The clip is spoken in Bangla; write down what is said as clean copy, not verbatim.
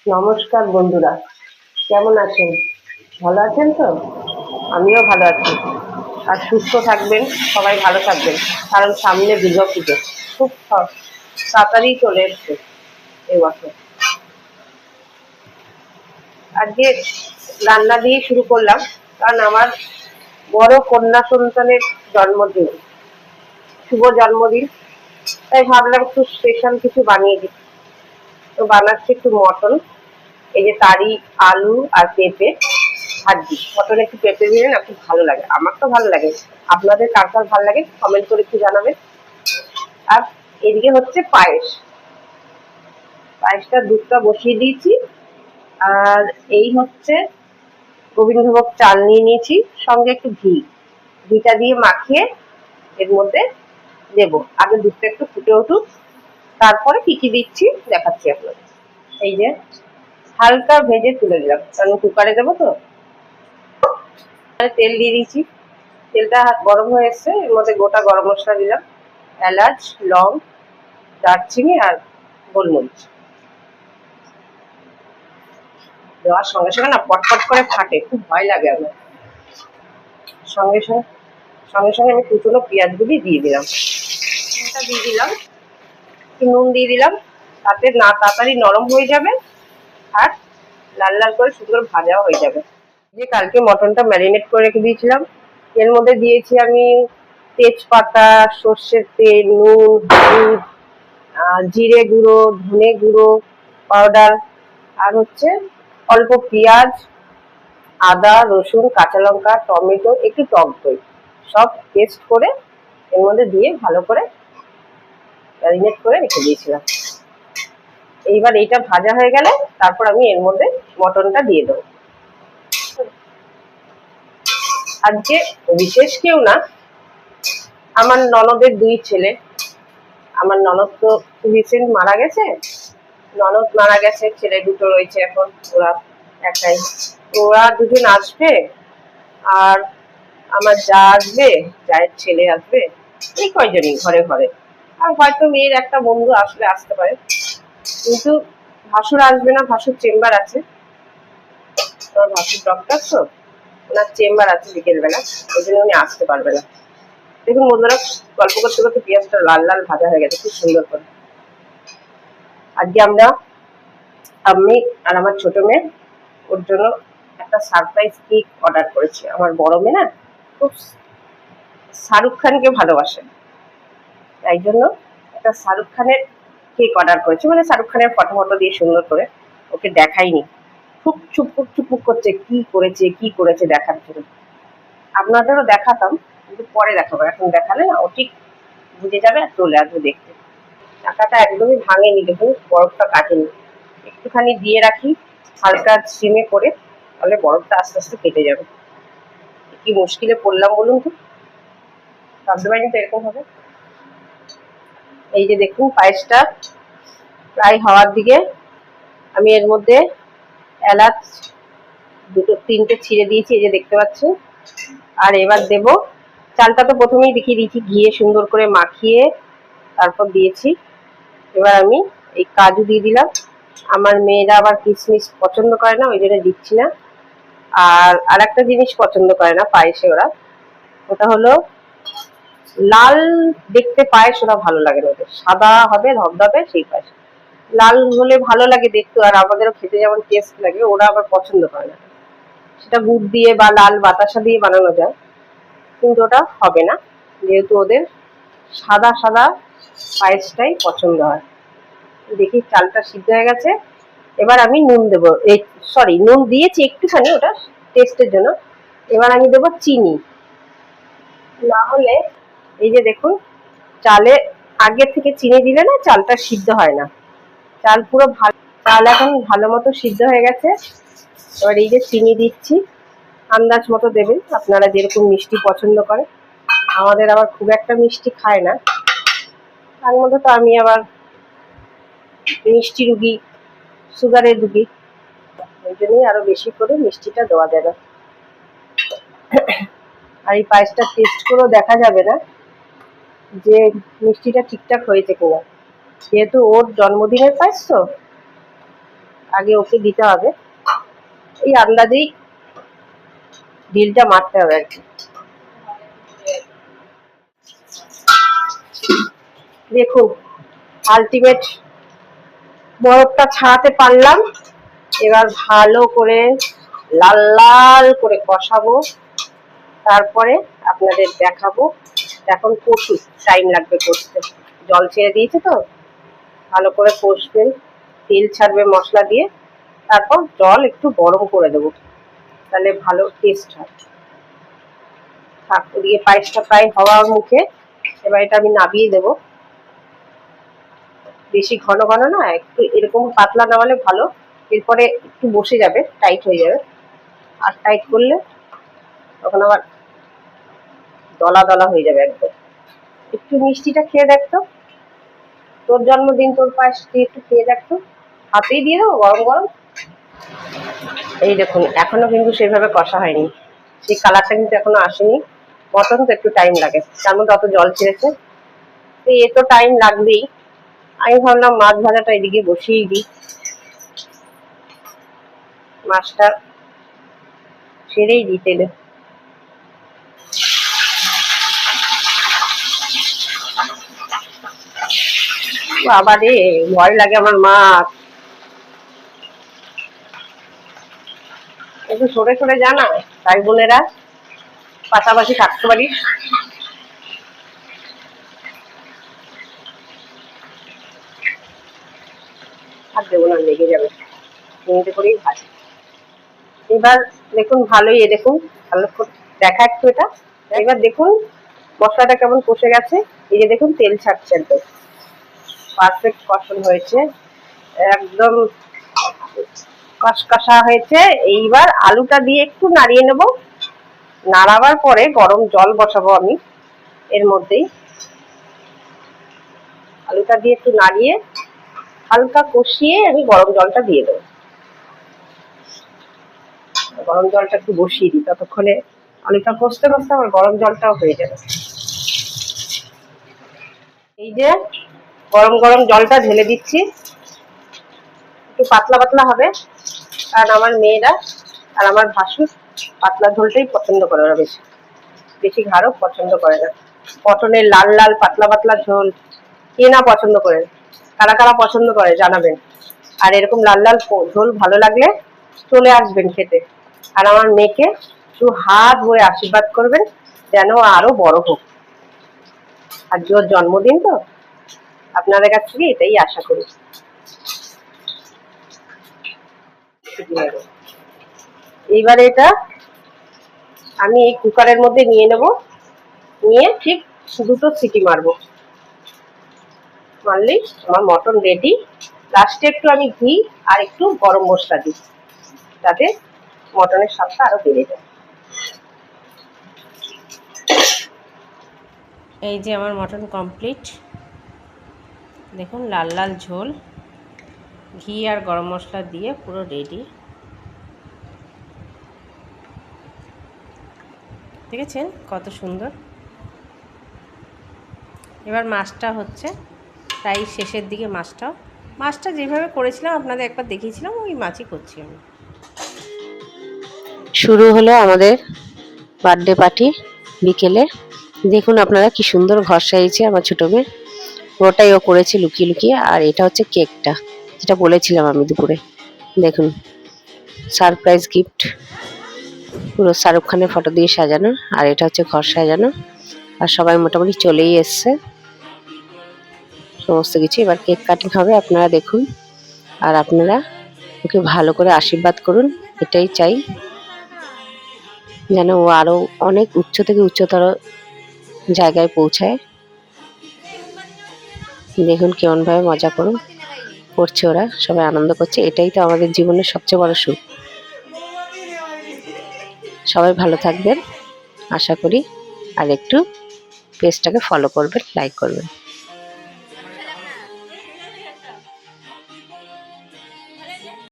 নমস্কার বন্ধুরা, কেমন আছেন? ভালো আছেন তো? আমিও ভালো আছি। আর সুস্থ থাকবেন, সবাই ভালো থাকবেন, কারণ সামনে দুর্গাপুজো খুব তাড়াতাড়ি চলে এসছে এই বছর। আজকে রান্না দিয়ে শুরু করলাম, কারণ আমার বড় কন্যা সন্তানের জন্মদিন, শুভ জন্মদিন। তাই ভাবলাম একটু স্পেশাল কিছু বানিয়ে দিই। তো বানাচ্ছি একটু মটন, এই যে তারি, আলু আর পেঁপে ভাজি। মটন একটু পেঁপে দিলে না খুব ভালো লাগে, আমার তো ভালো লাগে। আপনাদের কার কার ভালো লাগে কমেন্ট করে একটু জানাবেন। আর এদিকে হচ্ছে পায়েস। পায়েসটা দুধটা বসিয়ে দিয়েছি। আর এই হচ্ছে গোবিন্দভোগ চাল নিয়ে নিয়েছি, সঙ্গে একটু ঘিটা দিয়ে মাখিয়ে এর মধ্যে দেবো। আগে দুধটা একটু ফুটে উঠুক, তারপরে কি কি দিচ্ছি দেখাচ্ছি আপনাদের। এই যে হালকা ভেজে তুলে দিলাম, কারণ কুকারে দেবো তো। তেল দিয়ে দিয়েছি, তেলটা গরম হয়ে এসছে, এর মধ্যে গোটা গরম মশলা দিলাম, এলাচ, লং, দারচিনি আর গোলমরিচ। দেওয়ার সঙ্গে সঙ্গে না পটপট করে ফাটে, খুব ভয় লাগে আমার। সঙ্গে সঙ্গে সঙ্গে সঙ্গে আমি কুচনো পেঁয়াজগুলি দিয়ে দিলাম, দিয়ে দিলাম, নুন দিয়ে দিলাম, তাতে না তাড়াতাড়ি নরম হয়ে যাবে আর লাল লাল করে সুন্দর ভাজাও হয়ে যাবে। যে কালকে মটনটা ম্যারিনেট করে রেখে দিয়েছিলাম, এর মধ্যে দিয়েছি আমি তেজপাতা, সর্ষের তেল, নুন, হলুদ, জিরে গুঁড়ো, ধনে গুঁড়ো পাউডার, আর হচ্ছে অল্প পেঁয়াজ, আদা, রসুন, কাঁচা লঙ্কা, টমেটো, একটু টক দই, সব পেস্ট করে এর মধ্যে দিয়ে ভালো করে ম্যারিনেট করে রেখে দিয়েছিলাম। এইবার এইটা ভাজা হয়ে গেলে তারপর আমি এর মধ্যে মটনটা দিয়ে দেবো। আজকে বিশেষ কেউ না, আমার ননদের 2 ছেলে। আমার ননদ তো রিসেন্ট মারা গেছে, ননদ মারা গেছে, ছেলে 2 রয়েছে এখন, ওরা একাই। ওরা 2জন আসবে, আর আমার যা আসবে, যায়ের ছেলে আসবে, এই কয়জনই ঘরে ঘরে। আর হয়তো মেয়ের একটা বন্ধু আসলে আসতে পারে, কিন্তু ভাসুর আসবে না, ভাসুর চেম্বার আছে। আমার ভাসুর ডক্টর তো, ওনার চেম্বার আছে বিকেলবেলা, ওই জন্য উনি আসতে পারবে না। দেখুন বন্ধুরা, গল্প করতে করতে পেঁয়াজটা লাল লাল ভাজা হয়ে গেছে খুব সুন্দর করে। আজকে আমি আর আমার ছোট মেয়ে ওর জন্য একটা সারপ্রাইজ কেক অর্ডার করেছি। আমার বড় মেয়ে না খুব শাহরুখ খানকে ভালোবাসে, তাই জন্য একটা শাহরুখ খানের কেক অর্ডার করেছি। মানে শাহরুখ খানের ফটো দিয়ে সুন্দর করে, ওকে দেখাইনি, খুব চুপপুক করছে কি করেছে দেখার জন্য। আপনাদেরও দেখাতাম, কিন্তু পরে দেখাবো, এখন দেখালে না ও ঠিক বুঝে যাবে আর চলে আসবে দেখতে। টাকাটা একদমই ভাঙেনি, দেখুন বরফটা কাটেনি। একটুখানি দিয়ে রাখি হালকা সিমে করে, তাহলে বরফটা আস্তে আস্তে কেটে যাবে। কি মুশকিলে পড়লাম বলুন তো, ভাবতে পারিনি তো এরকম হবে। এই যে দেখুন পায়েসটা প্রায় হওয়ার দিকে, আমি এর মধ্যে এলাচ 2-3টে ছিঁড়ে দিয়েছি, এই যে দেখতে পাচ্ছেন। আর এবার দেব চালটা, তো প্রথমেই দেখিয়ে দিয়েছি, ঘিয়ে সুন্দর করে মাখিয়ে তারপর দিয়েছি। এবার আমি এই কাজু দিয়ে দিলাম। আমার মেয়েরা আবার কিশমিশ পছন্দ করে না, ওই জন্য দিচ্ছি না। আর একটা জিনিস পছন্দ করে না পায়েসে ওরা, ওটা হলো লাল দেখতে পায়েস, ওরা ভালো লাগে না, ওদের সাদা হবে ধবধবে সেই পায়েস। লাল হলে ভালো লাগে দেখতে, আর আমাদেরও খেতে যেমন টেস্ট লাগে, ওরা আবার পছন্দ করে না। সেটা গুড় দিয়ে বা লাল বাতাসা দিয়ে বানানো যায়, কিন্তু ওটা হবে না, যেহেতু ওদের সাদা সাদা পায়েসটাই পছন্দ হয়। দেখি চালটা সিদ্ধ হয়ে গেছে, এবার আমি নুন দেবো, নুন দিয়েছি একটুখানি, ওটা টেস্টের জন্য। এবার আমি দেবো চিনি, না হলে এই যে দেখুন চালে আগে থেকে চিনি দিলে না চালটা সিদ্ধ হয় না। চাল পুরো ভালো, চাল এখন ভালো মতো সিদ্ধ হয়ে গেছে। এবার এই যে চিনি দিচ্ছি, আন্দাজ মতো দেবেন, আপনারা যেরকম মিষ্টি পছন্দ করেন। আমাদের আবার খুব একটা মিষ্টি খায় না, তার মধ্যে তো আমি আবার মিষ্টি রুগী, সুগারের রুগী, ওই জন্যই আরো বেশি করে মিষ্টিটা দেওয়া যাবে। আর এই পায়েসটা টেস্ট করেও দেখা যাবে না যে মিষ্টিটা ঠিকঠাক হয়েছে কিনা, যেহেতু ওর জন্মদিনের পায়েস তো। আগে ওকে দিতে হবে, এই আন্দাজেই ডিলটা মারতে হবে আর কি। দেখুন আলটিমেট বরফটা ছাড়াতে পারলাম। এবার ভালো করে লাল লাল করে কষাবো, তারপরে আপনাদের দেখাবো। এখন কষি, টাইম লাগবে কষতে, জল ছেড়ে দিয়েছে তো, ভালো করে কষবেন, তেল ছাড়বে মশলা দিয়ে, তারপর জল একটু গরম করে দেবো, তাহলে ভালো টেস্ট হয়। দিয়ে পায়েসটা প্রায় হওয়ার মুখে, এবার এটা আমি নামিয়ে দেবো। বেশি ঘন ঘন না, একটু এরকম পাতলা নামালে ভালো, এরপরে একটু বসে যাবে, টাইট হয়ে যাবে। আর টাইট করলে তখন আবার দলা দলা হয়ে যাবে একদম। একটু মিষ্টিটা খেয়ে দেখতো, তোর জন্মদিন, তোর পায়েস দিয়ে একটু খেয়ে দেখতো, হাতেই দিয়ে দেবো গরম গরম। এই দেখুন এখনো কিন্তু সেভাবে কষা হয়নি, সেই কালারটা কিন্তু এখনো আসেনি। মটন তো একটু টাইম লাগে, তার মধ্যে অত জল ছেড়েছে, তো এ তো টাইম লাগবেই। আমি ভাবলাম মাছ ভাজাটা এদিকে বসিয়েই দিই, মাছটা ছেড়েই দিই তেলে। বাবা রে, ভয় লাগে আমার মাছ, একটু সরে সরে জানা ভাই বোনেরা, পাশাপাশি থাকতে পারি। আর দেবো না, লেগে যাবে, মিনিটে করেই ভাজি। এবার দেখুন ভালোই, এ দেখুন ভালো দেখা একটু এটা। এবার দেখুন মশলাটা কেমন কষে গেছে, এই যে দেখুন তেল ছাড়ছে, একদম পারফেক্ট কষানো হয়েছে, একদম কষকষা হয়েছে। এইবার আলুটা দিয়ে একটু নাড়িয়ে নেব, নাড়াবার পরে গরম জল বসাবো আমি এর মধ্যেই। আলুটা দিয়ে একটু নাড়িয়ে হালকা কষিয়ে আমি গরম জলটা দিয়ে দেবো। গরম জলটা একটু বসিয়ে দিই, ততক্ষণে আলুটা কষতে কষতে আমার গরম জলটাও হয়ে যাবে। এই যে গরম গরম জলটা ঢেলে দিচ্ছি, একটু পাতলা পাতলা হবে, কারণ আমার মেয়েরা আর আমার ভাসুর পাতলা ঝোলটাই পছন্দ করে, ওরা বেশি বেশি ঘাড়ও পছন্দ করে না। মটনের লাল লাল পাতলা পাতলা ঝোল কে না পছন্দ করে, কারা কারা পছন্দ করে জানাবেন। আর এরকম লাল লাল ঝোল ভালো লাগলে চলে আসবেন খেতে, আর আমার মেয়েকে একটু হাত ধরে আশীর্বাদ করবেন যেন আরো বড় হোক। আর ওর জন্মদিন তো, আপনাদের কাছ থেকে এটাই আশা করি। এইবারে এটা আমি এই কুকারের মধ্যে নিয়ে নেব, নিয়ে ঠিক দুটো সিটি মারবো, মারলেই আমার মটন রেডি। লাস্টে একটু আমি ঘি আর একটু গরম মশলা দিই, যাতে মটনের স্বাদটা আরো বেড়ে যায়। এই যে আমার মটন কমপ্লিট, দেখুন লাল লাল ঝোল, ঘি আর গরম মশলা দিয়ে পুরো রেডি। দেখেছেন কত সুন্দর। এবার মাছটা হচ্ছে প্রায় শেষের দিকে, মাছটা যেভাবে করেছিলাম আপনাদের একবার দেখিয়েছিলাম, ওই মাছই করছি আমি। শুরু হলো আমাদের বার্থডে পার্টি বিকেলে। দেখুন আপনারা কি সুন্দর ঘর সাজিয়েছে আমার ছোট মেয়ে, ওটাই ও করেছে লুকিয়ে লুকিয়ে। আর এটা হচ্ছে কেকটা, যেটা বলেছিলাম আমি দুপুরে। দেখুন সারপ্রাইজ গিফট, পুরো শাহরুখ খানের ফটো দিয়ে সাজানো। আর এটা হচ্ছে ঘর সাজানো, আর সবাই মোটামুটি চলেই এসছে সমস্ত কিছু। এবার কেক কাটিং হবে, আপনারা দেখুন। আর আপনারা ওকে ভালো করে আশীর্বাদ করুন, এটাই চাই, যেন ও আরো অনেক উচ্চ থেকে উচ্চতর জায়গায় পৌঁছায়। দেখুন কেমন ভাবে মজা করছে ওরা, সবাই আনন্দ করছে। এটাই তো আমাদের জীবনের সবচেয়ে বড় সুখ। সবাই ভালো থাকবেন আশা করি, আর একটু পেজটাকে ফলো করবেন, লাইক করবেন।